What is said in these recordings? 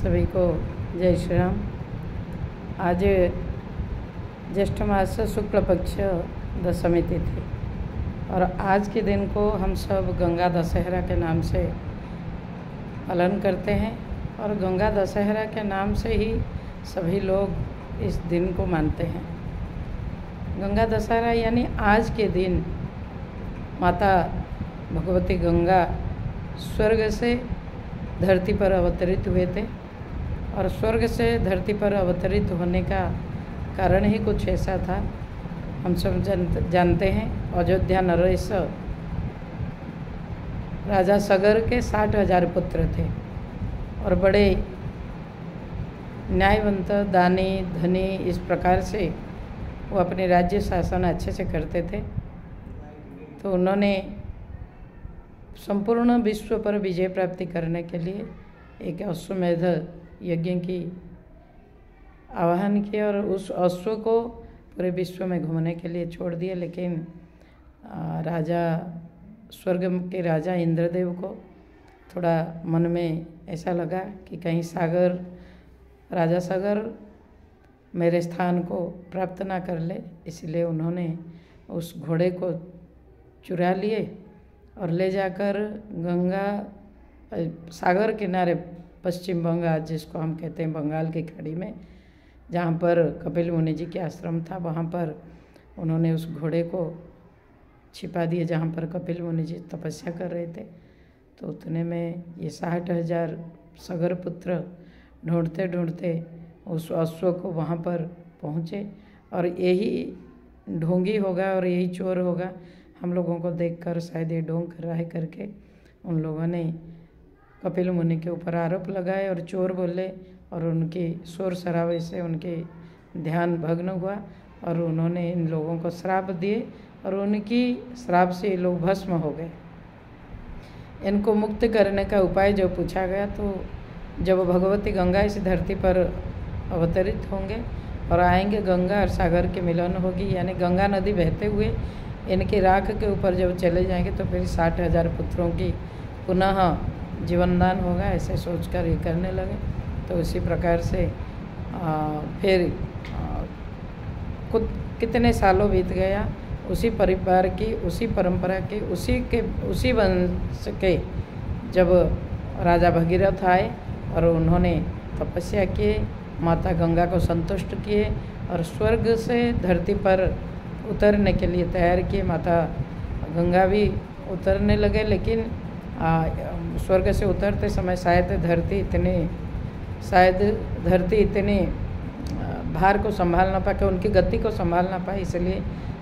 सभी को जय श्री राम। आज ज्येष्ठ मास शुक्ल पक्ष दशमी तिथि और आज के दिन को हम सब गंगा दशहरा के नाम से पालन करते हैं और गंगा दशहरा के नाम से ही सभी लोग इस दिन को मानते हैं। गंगा दशहरा यानी आज के दिन माता भगवती गंगा स्वर्ग से धरती पर अवतरित हुए थे और स्वर्ग से धरती पर अवतरित होने का कारण ही कुछ ऐसा था। हम सब जानते हैं अयोध्या नरेश राजा सगर के 60,000 पुत्र थे और बड़े न्यायवंत, दानी, धनी, इस प्रकार से वो अपने राज्य शासन अच्छे से करते थे। तो उन्होंने संपूर्ण विश्व पर विजय प्राप्ति करने के लिए एक अश्वमेध यज्ञ की आह्वान किया और उस अश्व को पूरे विश्व में घूमने के लिए छोड़ दिया। लेकिन राजा स्वर्ग के राजा इंद्रदेव को थोड़ा मन में ऐसा लगा कि कहीं राजा सागर मेरे स्थान को प्राप्त ना कर ले, इसलिए उन्होंने उस घोड़े को चुरा लिए और ले जाकर गंगा सागर किनारे पश्चिम बंगाल, जिसको हम कहते हैं बंगाल की खाड़ी में, जहाँ पर कपिल मुनि जी के आश्रम था, वहाँ पर उन्होंने उस घोड़े को छिपा दिए जहाँ पर कपिल मुनि जी तपस्या कर रहे थे। तो उतने में ये 60,000 सगर पुत्र ढूंढते ढूंढते उस अश्व को वहाँ पर पहुँचे और यही ढोंगी होगा और यही चोर होगा। हम लोगों को देखकर शायद ये ढोंग कर रहा है करके उन लोगों ने कपिल मुनि के ऊपर आरोप लगाए और चोर बोले और उनकी शोर शराबे से उनके ध्यान भग्न हुआ और उन्होंने इन लोगों को श्राप दिए और उनकी श्राप से ये लोग भस्म हो गए। इनको मुक्त करने का उपाय जो पूछा गया, तो जब भगवती गंगा इस धरती पर अवतरित होंगे और आएंगे, गंगा और सागर के मिलन होगी, यानी गंगा नदी बहते हुए इनकी राख के ऊपर जब चले जाएंगे तो फिर 60,000 पुत्रों की पुनः जीवनदान होगा, ऐसे सोचकर ये करने लगे। तो उसी प्रकार से फिर कितने सालों बीत गया, उसी परिवार की, उसी परंपरा की, उसी वंश के जब राजा भगीरथ आए और उन्होंने तपस्या किए, माता गंगा को संतुष्ट किए और स्वर्ग से धरती पर उतरने के लिए तैयार किए। माता गंगा भी उतरने लगे, लेकिन स्वर्ग से उतरते समय शायद धरती इतनी भार को संभाल ना पाए, उनकी गति को संभाल ना पाए, इसलिए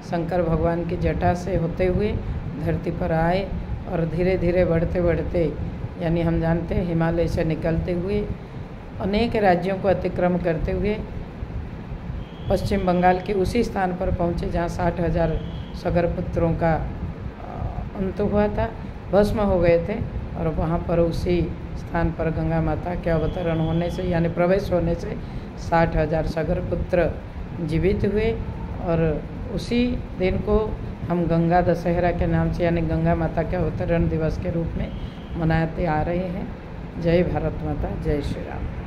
शंकर भगवान की जटा से होते हुए धरती पर आए और धीरे धीरे बढ़ते बढ़ते, यानी हम जानते हैं हिमालय से निकलते हुए अनेक राज्यों को अतिक्रम करते हुए पश्चिम बंगाल के उसी स्थान पर पहुँचे जहाँ 60,000 सगर पुत्रों का अंत हुआ था, भस्म हो गए थे। और वहाँ पर उसी स्थान पर गंगा माता के अवतरण होने से, यानी प्रवेश होने से 60,000 सगर पुत्र जीवित हुए और उसी दिन को हम गंगा दशहरा के नाम से, यानी गंगा माता के अवतरण दिवस के रूप में मनाते आ रहे हैं। जय भारत माता, जय श्री राम।